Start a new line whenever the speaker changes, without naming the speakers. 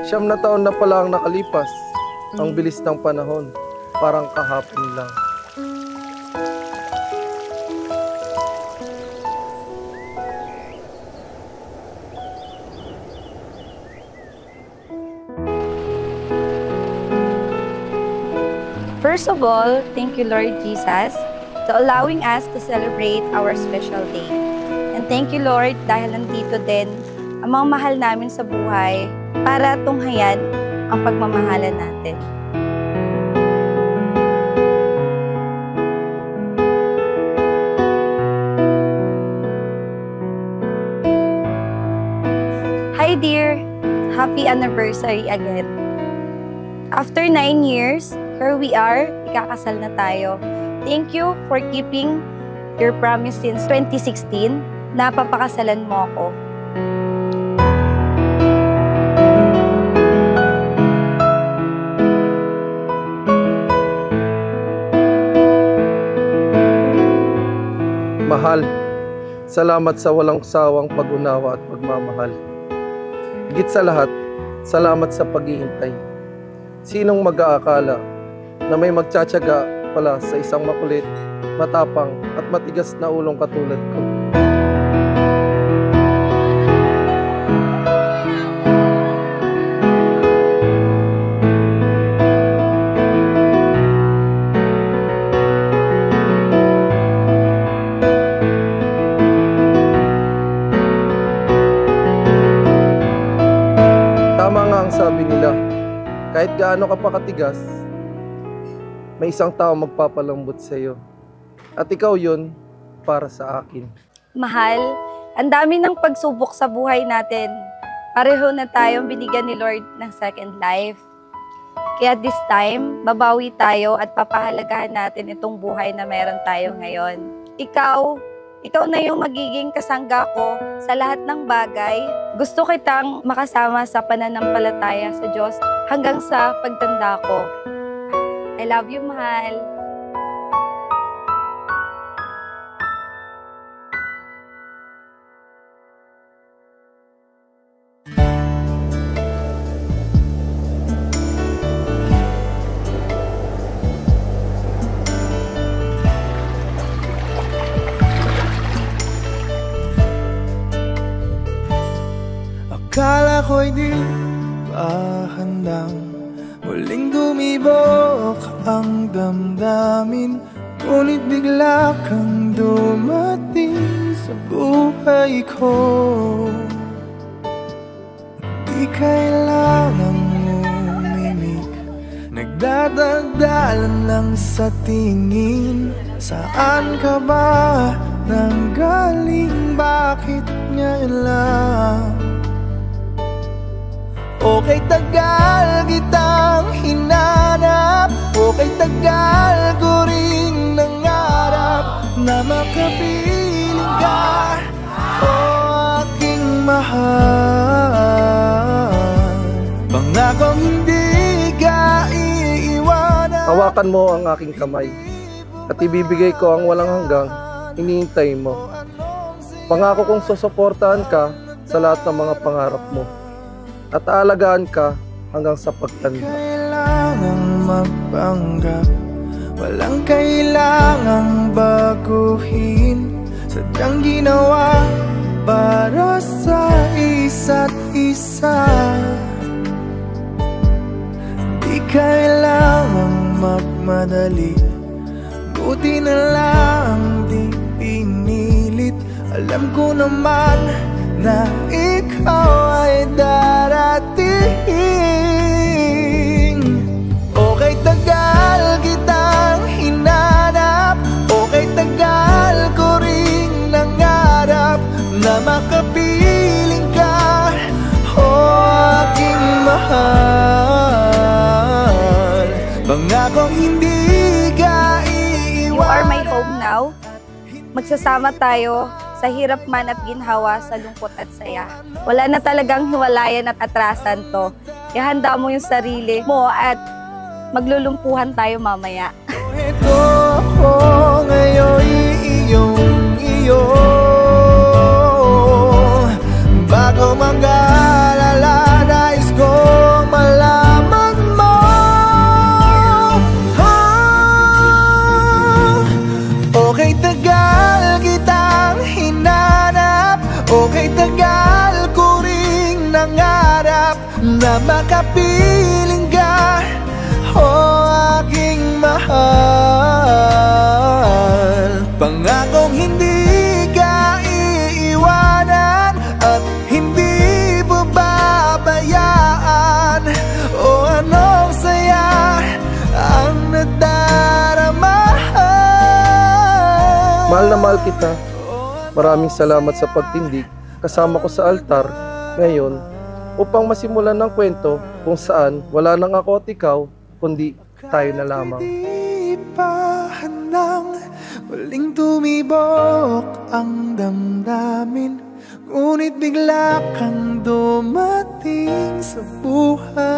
Siyam na taon na pala ang nakalipas. Ang bilis ng panahon, parang kahapon lang.
First of all, thank you, Lord Jesus, to allowing us to celebrate our special day. And thank you, Lord, dahil nandito din ang mga mahal namin sa buhay para tunghayan ang pagmamahalan natin. Hi, dear! Happy anniversary again. After 9 years, here we are, ikakasal na tayo. Thank you for keeping your promise since 2016 na papakasalan mo ako.
Mahal, salamat sa walang sawang pag-unawa at pagmamahal. Higit sa lahat, salamat sa pag-iintay. Sinong mag-aakala na may magtsatsaga pala sa isang makulit, matapang at matigas na ulong katulad ko? Tama nga ang sabi nila, kahit gaano ka pa katigas, may isang tao magpapalambot sa iyo. At ikaw yun para sa akin.
Mahal, ang dami ng pagsubok sa buhay natin. Pareho na tayong binigyan ni Lord ng second life. Kaya this time, babawi tayo at papahalagahan natin itong buhay na meron tayo ngayon. Ikaw na yung magiging kasangga ko sa lahat ng bagay. Gusto kitang makasama sa pananampalataya sa Diyos hanggang sa pagtanda ko. I love you, mahal.
Akala ko'y di pa handang muling dumibok ang damdamin, ngunit bigla kang dumating sa buhay ko. Di kailangang umimik, nagdadagdalan lang sa tingin. Saan ka ba nanggaling? Bakit ngayon lang? Okay, tagal kitang hinanap, okay, tagal ko rin nangarap na makapiling ka, oh aking mahal. Pangakong hindi ka iiwanan.
Hawakan mo ang aking kamay at ibibigay ko ang walang hanggang iniintay mo. Pangako kong susuportahan ka sa lahat ng mga pangarap mo at aalagaan ka hanggang sa pagtanda.
Kailangang magpanggap, walang kailangang baguhin. Sadyang ginawa para sa isa't isa. Di kailangang magmadali, buti na lang di pinilit. Alam ko naman na ikaw ay darating. Okay, tagal kitang hinanap, okay, tagal ko ring nangarap na makapiling ka, oh aking mahal. Pangakong hindi ka iiwan.
You are my home now. Magsasama tayo sa hirap man at ginhawa, sa lungkot at saya. Wala na talagang hiwalayan at atrasan to. Ihanda mo yung sarili mo at maglulumpuhan tayo mamaya.
Ito ko ngayon iyo bago mag-alala. tagal ko ring nangarap na makapiling ka, o aking mahal. Pangakong hindi ka iiwanan at hindi babayaan, o anong saya ang nadarama.
Mahal na mahal kita. Maraming salamat sa pagtindig kasama ko sa altar ngayon upang masimulan ng kwento kung saan wala nang ako at ikaw, kundi tayo na lamang.
Di pa handang muling tumibok ang damdamin, ngunit bigla kang dumating sa buhay.